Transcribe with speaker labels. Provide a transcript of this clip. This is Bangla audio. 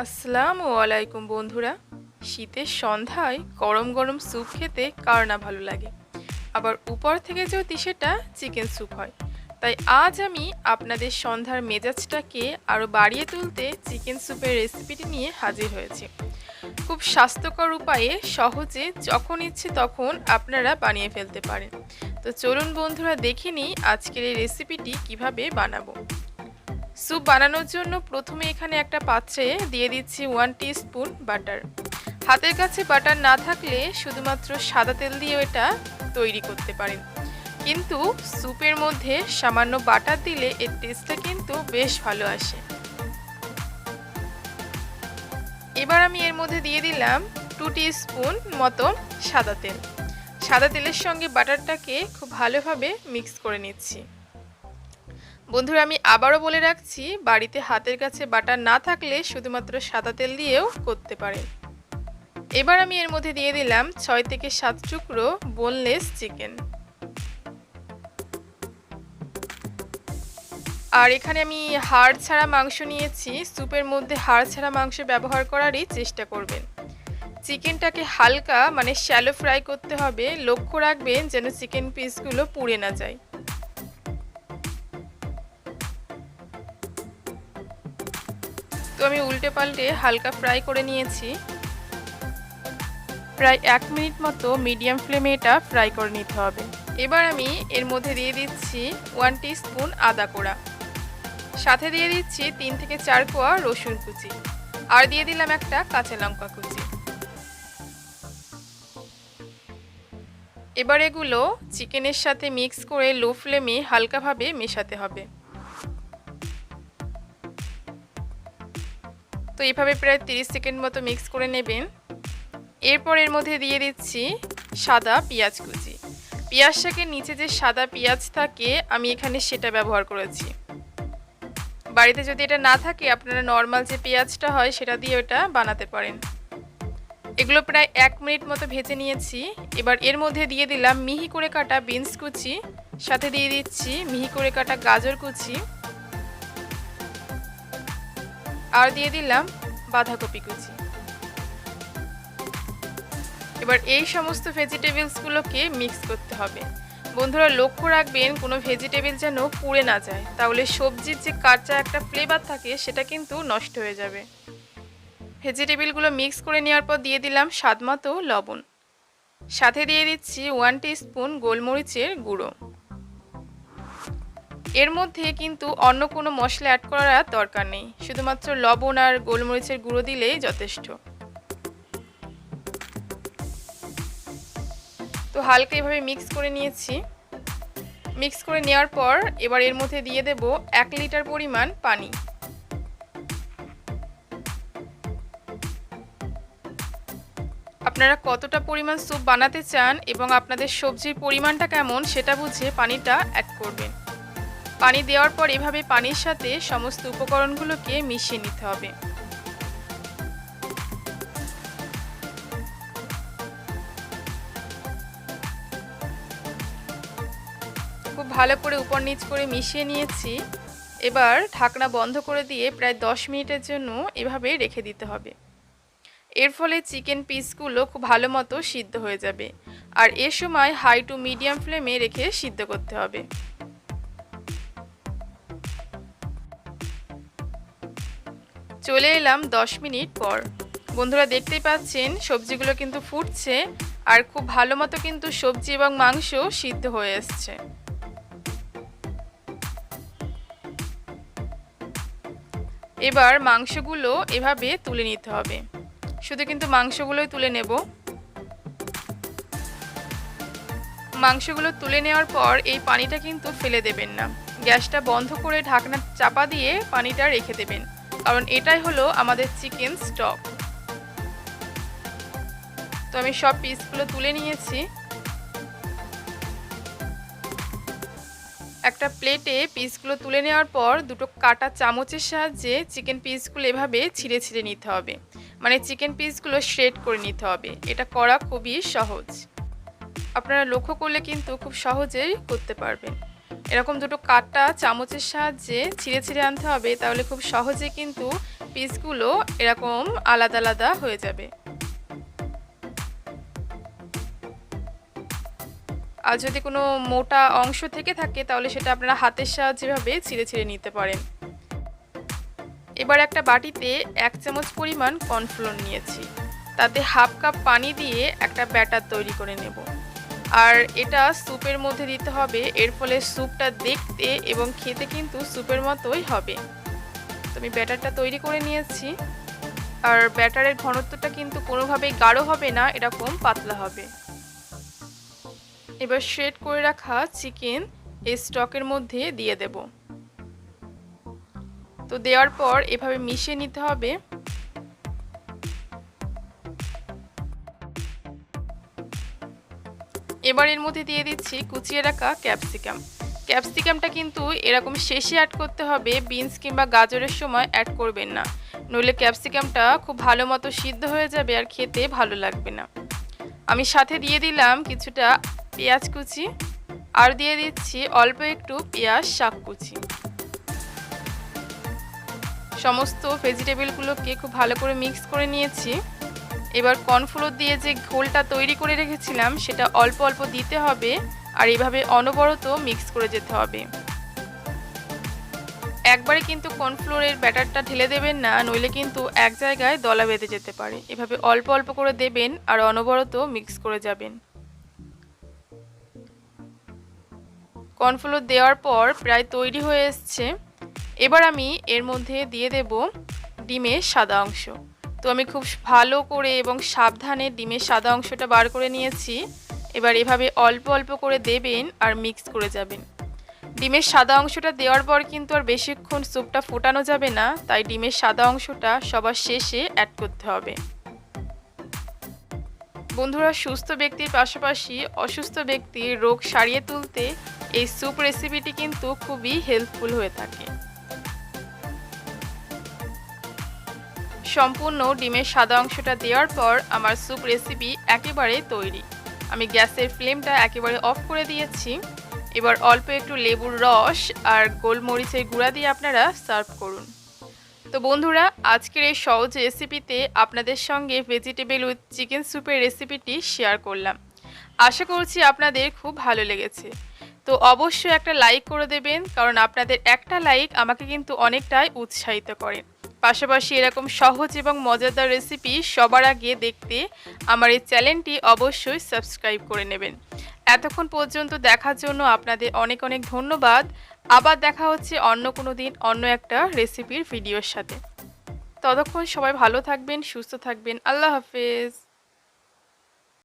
Speaker 1: আসসালামু আলাইকুম বন্ধুরা। শীতের সন্ধ্যায় গরম গরম স্যুপ খেতে কার না ভালো লাগে, আবার উপর থেকে যদি সেটা চিকেন স্যুপ হয়। তাই আজ আমি আপনাদের সন্ধ্যার মেজাজটাকে আরও বাড়িয়ে তুলতে চিকেন স্যুপের রেসিপিটি নিয়ে হাজির হয়েছি। খুব স্বাস্থ্যকর উপায়ে সহজে যখন ইচ্ছে তখন আপনারা বানিয়ে ফেলতে পারেন। তো চলুন বন্ধুরা দেখে নিই আজকের এই রেসিপিটি কিভাবে বানাবো। স্যুপ বানানোর জন্য প্রথমে এখানে একটা পাত্রে দিয়ে দিচ্ছি 1 টিস্পুন বাটার। হাতের কাছে বাটার না থাকলে শুধুমাত্র সাদা তেল দিয়েও এটা তৈরি করতে পারেন, কিন্তু স্যুপের মধ্যে সামান্য বাটার দিলে এর টেস্টটা কিন্তু বেশ ভালো আসে। এবার আমি এর মধ্যে দিয়ে দিলাম 2 টিস্পুন মতো সাদা তেল। সাদা তেলের সঙ্গে বাটারটাকে খুব ভালোভাবে মিক্স করে নিচ্ছি। বন্ধুরা আমি আবারও বলে রাখছি, বাড়িতে হাতের কাছে বাটার না থাকলে শুধুমাত্র সাদা তেল দিয়েও করতে পারেন। এবার আমি এর মধ্যে দিয়ে দিলাম 6 থেকে 7 টুকরো বোনলেস চিকেন। আর এখানে আমি হাড় ছাড়া মাংস নিয়েছি। স্যুপের মধ্যে হাড় ছাড়া মাংস ব্যবহার করারই চেষ্টা করবেন। চিকেনটাকে হালকা শ্যালো ফ্রাই করতে হবে। লক্ষ্য রাখবেন যেন চিকেন পিসগুলো পুড়ে না যায়। তো আমি উল্টে পাল্টে হালকা ফ্রাই করে নিয়েছি। প্রায় 1 মিনিট মতো মিডিয়াম ফ্লেমে এটা ফ্রাই করে নিতে হবে। এবার আমি এর মধ্যে দিয়ে দিচ্ছি 1 টিস্পুন আদা কোড়া, সাথে দিয়ে দিচ্ছি 3 থেকে 4 কোয়া রসুন কুচি, আর দিয়ে দিলাম একটা কাঁচা লঙ্কা কুচি। এবার এগুলো চিকেনের সাথে মিক্স করে লো ফ্লেমে হালকাভাবে মেশাতে হবে। তো এইভাবে প্রায় 30 সেকেন্ড মতো মিক্স করে নেবেন। এরপর এর মধ্যে দিয়ে দিচ্ছি সাদা পেঁয়াজ কুচি। পেঁয়াজ শাকের নিচে যে সাদা পেঁয়াজ থাকে আমি এখানে সেটা ব্যবহার করেছি। বাড়িতে যদি এটা না থাকে আপনারা নর্মাল যে পেঁয়াজটা হয় সেটা দিয়ে এটা বানাতে পারেন। এগুলো প্রায় 1 মিনিট মতো ভেজে নিয়েছি। এবার এর মধ্যে দিয়ে দিলাম মিহি করে কাটা বিনস কুচি, সাথে দিয়ে দিচ্ছি মিহি করে কাটা গাজর কুচি, আর দিয়ে দিলাম বাঁধাকপি কুচি। এবার এই সমস্ত ভেজিটেবলসগুলোকে মিক্স করতে হবে। বন্ধুরা লক্ষ্য রাখবেন কোনো ভেজিটেবল যেন পুড়ে না যায়, তাহলে সবজির যে কাঁচা একটা ফ্লেভার থাকে সেটা কিন্তু নষ্ট হয়ে যাবে। ভেজিটেবলগুলো মিক্স করে নেওয়ার পর দিয়ে দিলাম স্বাদমতো লবণ, সাথে দিয়ে দিচ্ছি 1 টিস্পুন গোলমরিচের গুঁড়ো। এর মধ্যে কিন্তু অন্য কোনো মশলা অ্যাড করার দরকার নেই, শুধুমাত্র লবণ আর গোলমরিচের গুঁড়ো দিলেই যথেষ্ট। তো হালকা এভাবে মিক্স করে নিয়েছি। মিক্স করে নেওয়ার পর এবার এর মধ্যে দিয়ে দেব 1 লিটার পরিমাণ পানি। আপনারা কতটা পরিমাণ স্যুপ বানাতে চান এবং আপনাদের সবজির পরিমাণটা কেমন সেটা বুঝে পানিটা অ্যাড করবেন। পানি দেওয়ার পর এভাবে পানির সাথে সমস্ত উপকরণগুলোকে মিশিয়ে নিতে হবে। খুব ভালো করে উপর নিচ করে মিশিয়ে নিয়েছি। এবার ঢাকনা বন্ধ করে দিয়ে প্রায় 10 মিনিটের জন্য এভাবে রেখে দিতে হবে। এর ফলে চিকেন পিসগুলো খুব ভালো মতো সিদ্ধ হয়ে যাবে। আর এ সময় হাই টু মিডিয়াম ফ্লেমে রেখে সিদ্ধ করতে হবে। চলে এলাম 10 মিনিট পর। বন্ধুরা দেখতেই পাচ্ছেন সবজিগুলো কিন্তু ফুটছে আর খুব ভালো মতো কিন্তু সবজি এবং মাংস সিদ্ধ হয়ে এসছে। এবার মাংসগুলো এভাবে তুলে নিতে হবে। শুধু কিন্তু মাংসগুলোই তুলে নেব। মাংসগুলো তুলে নেওয়ার পর এই পানিটা কিন্তু ফেলে দেবেন না। গ্যাসটা বন্ধ করে ঢাকনা চাপা দিয়ে পানিটা রেখে দেবেন, কারণ এটাই হলো আমাদের চিকেন স্টক। তো আমি সব পিসগুলো তুলে নিয়েছি। একটা প্লেটে পিসগুলো তুলে নেওয়ার পর দুটো কাটা চামচের সাহায্যে চিকেন পিসগুলো এভাবে ছিঁড়ে ছিঁড়ে নিতে হবে। চিকেন পিসগুলো শ্রেড করে নিতে হবে। এটা করা খুবই সহজ, আপনারা লক্ষ্য করলে কিন্তু খুব সহজেই করতে পারবেন। এরকম দুটো কাটা চামচের সাহায্যে ছিঁড়ে ছিঁড়ে আনতে হবে, তাহলে খুব সহজে কিন্তু পিসগুলো এরকম আলাদা আলাদা হয়ে যাবে। আর যদি কোনো মোটা অংশ থেকে থাকে তাহলে সেটা আপনারা হাতের সাহায্যে এভাবে ছিঁড়ে ছিঁড়ে নিতে পারেন। এবার একটা বাটিতে 1 চামচ পরিমাণ কর্নফ্লোর নিয়েছি, তাতে হাফ কাপ পানি দিয়ে একটা ব্যাটার তৈরি করে নেব। আর এটা স্যুপের মধ্যে দিতে হবে, এর ফলে স্যুপটা দেখতে এবং খেতে কিন্তু স্যুপের মতোই হবে। তো আমি ব্যাটারটা তৈরি করে নিয়েছি। আর ব্যাটারের ঘনত্বটা কিন্তু কোনোভাবেই গাঢ় হবে না, এরকম পাতলা হবে। এবার শ্রেড করে রাখা চিকেন এই স্টকের মধ্যে দিয়ে দেব। তো দেওয়ার পর এভাবে মিশিয়ে নিতে হবে। এবার এর মধ্যে দিয়ে দিচ্ছি কুচিয়ে রাখা ক্যাপসিকাম। ক্যাপসিকামটা কিন্তু এরকম শেষে অ্যাড করতে হবে, বিনস কিংবা গাজরের সময় অ্যাড করবেন না, নইলে ক্যাপসিকামটা খুব ভালো মতো সিদ্ধ হয়ে যাবে আর খেতে ভালো লাগবে না। আমি সাথে দিয়ে দিলাম কিছুটা পেঁয়াজ কুচি, আর দিয়ে দিচ্ছি অল্প একটু পেঁয়াজ শাক কুচি। সমস্ত ভেজিটেবলগুলোকে খুব ভালো করে মিক্স করে নিয়েছি। এবার কর্নফ্লোর দিয়ে যে ঘোলটা তৈরি করে রেখেছিলাম সেটা অল্প অল্প দিতে হবে, আর এইভাবে অনবরত মিক্স করে যেতে হবে। একবারে কিন্তু কর্নফ্লোরের ব্যাটারটা ঢেলে দেবেন না, নইলে কিন্তু এক জায়গায় দলা বেঁধে যেতে পারে। এভাবে অল্প অল্প করে দেবেন আর অনবরত মিক্স করে যাবেন। কর্নফ্লোর দেওয়ার পর প্রায় তৈরি হয়ে এসছে। এবার আমি এর মধ্যে দিয়ে দেব ডিমের সাদা অংশ। তো আমি খুব ভালো করে এবং সাবধানে ডিমের সাদা অংশটা বার করে নিয়েছি। এবার এভাবে অল্প অল্প করে দেবেন আর মিক্স করে যাবেন। ডিমের সাদা অংশটা দেওয়ার পর কিন্তু আর বেশিক্ষণ স্যুপটা ফোটানো যাবে না, তাই ডিমের সাদা অংশটা সবার শেষে অ্যাড করতে হবে। বন্ধুরা, সুস্থ ব্যক্তির পাশাপাশি অসুস্থ ব্যক্তির রোগ সারিয়ে তুলতে এই স্যুপ রেসিপিটি কিন্তু খুবই হেল্পফুল হয়ে থাকে। সম্পূর্ণ ডিমের সাদা অংশটা দেওয়ার পর আমার স্যুপ রেসিপি একেবারে তৈরি। আমি গ্যাসের ফ্লেমটা একেবারে অফ করে দিয়েছি। এবার অল্প একটু লেবুর রস আর গোলমরিচের গুঁড়া দিয়ে আপনারা সার্ভ করুন। তো বন্ধুরা, আজকের এই সহজ রেসিপিতে আপনাদের সঙ্গে ভেজিটেবল উইথ চিকেন স্যুপের রেসিপিটি শেয়ার করলাম। আশা করছি আপনাদের খুব ভালো লেগেছে। তো অবশ্যই একটা লাইক করে দেবেন, কারণ আপনাদের একটা লাইক আমাকে কিন্তু অনেকটাই উৎসাহিত করে। পাশাপাশি এরকম সহজ এবং মজাদার রেসিপি সবার আগে দেখতে আমার এই চ্যানেলটি অবশ্যই সাবস্ক্রাইব করে নেবেন। এতক্ষণ পর্যন্ত দেখার জন্য আপনাদের অনেক অনেক ধন্যবাদ। আবার দেখা হচ্ছে অন্য কোনো দিন অন্য একটা রেসিপির ভিডিওর সাথে। ততক্ষণ সবাই ভালো থাকবেন, সুস্থ থাকবেন। আল্লাহ হাফেজ।